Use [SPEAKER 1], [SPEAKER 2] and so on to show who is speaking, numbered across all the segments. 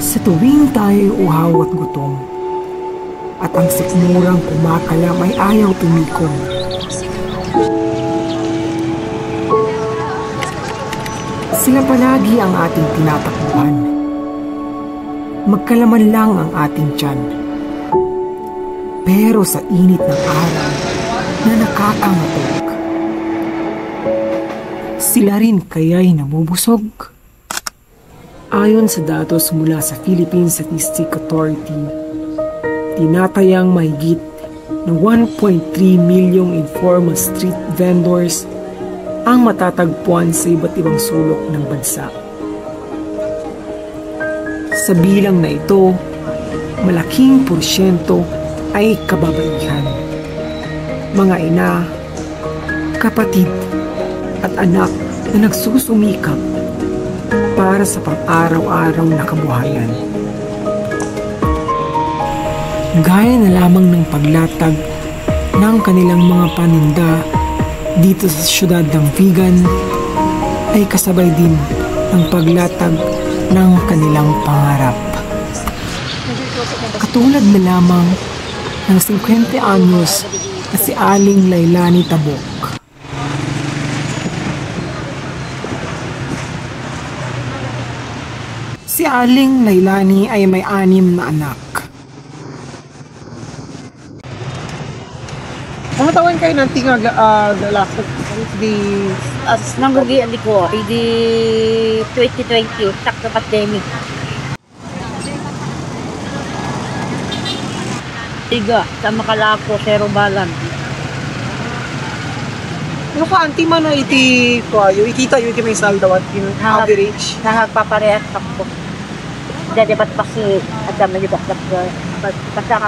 [SPEAKER 1] Sa tuwing tayo'y uhaw at gutom, at ang sikmurang kumakalam ay ayaw tumikon. Sila palagi ang ating tinatakbuhan. Magkalaman lang ang ating tiyan. Pero sa init ng araw na nakakangatog, sila rin kaya'y namubusog? Ayon sa datos mula sa Philippine Statistics Authority, tinatayang mahigit na 1.3 milyong informal street vendors ang matatagpuan sa iba't ibang sulok ng bansa. Sa bilang na ito, malaking porsyento ay kababaihan. Mga ina, kapatid at anak na nagsusumikap para sa pang-araw-araw na kabuhayan. Gaya na lamang ng paglatag ng kanilang mga paninda dito sa syudad ng Vigan, ay kasabay din ng paglatag ng kanilang pangarap. Katulad na lamang ng 50 anyos na si Aling Lailani Tabok. Si Aling Lailani ay may 6 na anak. Mga taon kayo ng tingag lalaki?
[SPEAKER 2] As nanggugian di ko, di 2020, sakto pandemic. Tiga, sa Makalako, Zero Balan.
[SPEAKER 1] Ano ka, auntie man o iti tayo, iti may saldawan, average?
[SPEAKER 2] Nakapaparehas ako. Jadi ba't pasi at kami yung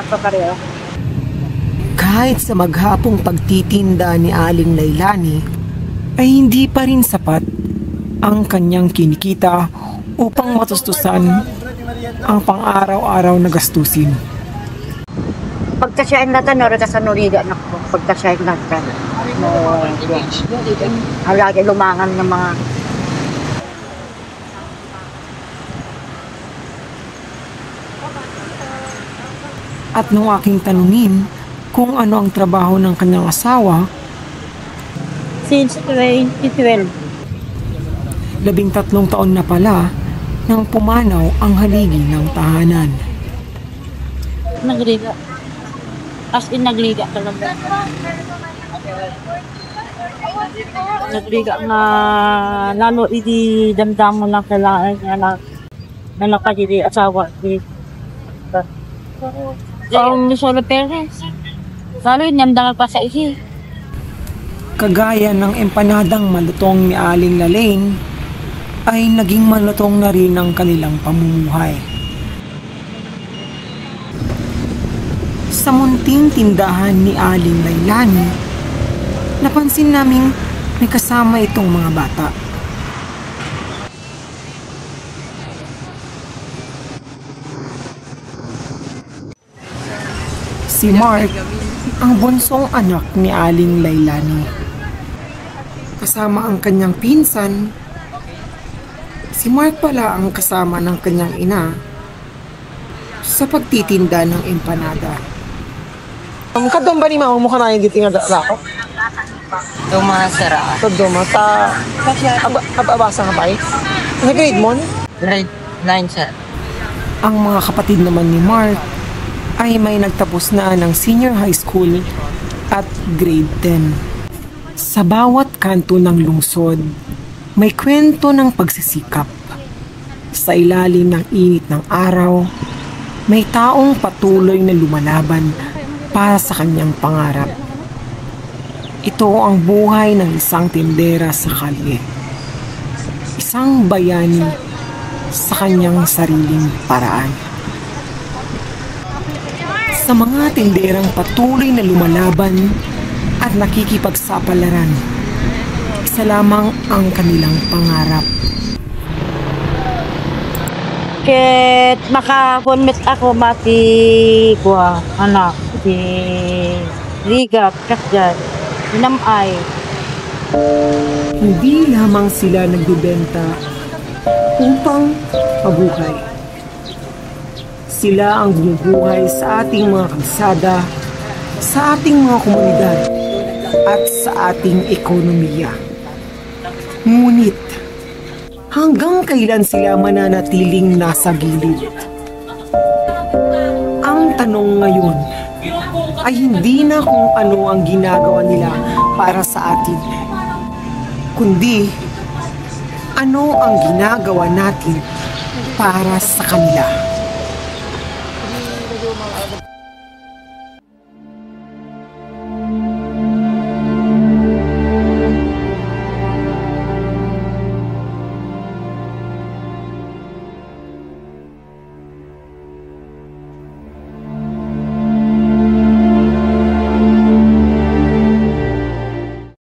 [SPEAKER 2] papareho.
[SPEAKER 1] Kahit sa maghapong pagtitinda ni Aling Lailani, ay hindi pa rin sapat ang kanyang kinikita upang matustusan ang pang-araw-araw na gastusin.
[SPEAKER 2] Pagkasyahin natin, nara ka sa Noriga na ko. Pagkasyahin natin. Lagi lumangan ng mga
[SPEAKER 1] At nung aking tanungin kung ano ang trabaho ng kanyang asawa,
[SPEAKER 2] since 2012.
[SPEAKER 1] 13 taon na pala nang pumanaw ang haligi ng tahanan.
[SPEAKER 2] Nagliga. As in, nagliga talaga. Nagliga nga, lalo idi damdam mo lang kailangan na nakajili asawa. Ang solo parents. Lalo yun, namdangal pa sa isi.
[SPEAKER 1] Kagaya ng empanadang malutong ni Aling Lalaine, ay naging malutong na rin ang kanilang pamumuhay. Sa munting tindahan ni Aling Lailani, napansin naming may kasama itong mga bata. Si Mark, ang bunsong anak ni Aling Lailani. Kasama ang kanyang pinsan, si Mark pala ang kasama ng kanyang ina sa pagtitinda ng empanada. Kadong ba ni Mama mo ka na yung gitinga lako?
[SPEAKER 3] Duma sira.
[SPEAKER 1] Duma sa abasa nga ba eh? Sa grade mo?
[SPEAKER 3] Grade 9 sir.
[SPEAKER 1] Ang mga kapatid naman ni Mark ay may nagtapos na ng senior high school at grade 10. Sa bawat kanto ng lungsod, may kwento ng pagsisikap. Sa ilalim ng init ng araw, may taong patuloy na lumalaban para sa kanyang pangarap. Ito ang buhay ng isang tindera sa kalye. Isang bayani sa kanyang sariling paraan. Sa mga tinderang patuloy na lumalaban at nakikipagsapalaran, isa lamang ang kanilang pangarap.
[SPEAKER 2] Ket makakonmet ako mati kuha anak di ligat kasyan inamay.
[SPEAKER 1] Hindi lamang sila nagbibenta upang mabuhay. Sila ang bumubuhay sa ating mga kalsada, sa ating mga komunidad, at sa ating ekonomiya. Ngunit, hanggang kailan sila mananatiling nasa gilid? Ang tanong ngayon ay hindi na kung ano ang ginagawa nila para sa atin, kundi ano ang ginagawa natin para sa kanila.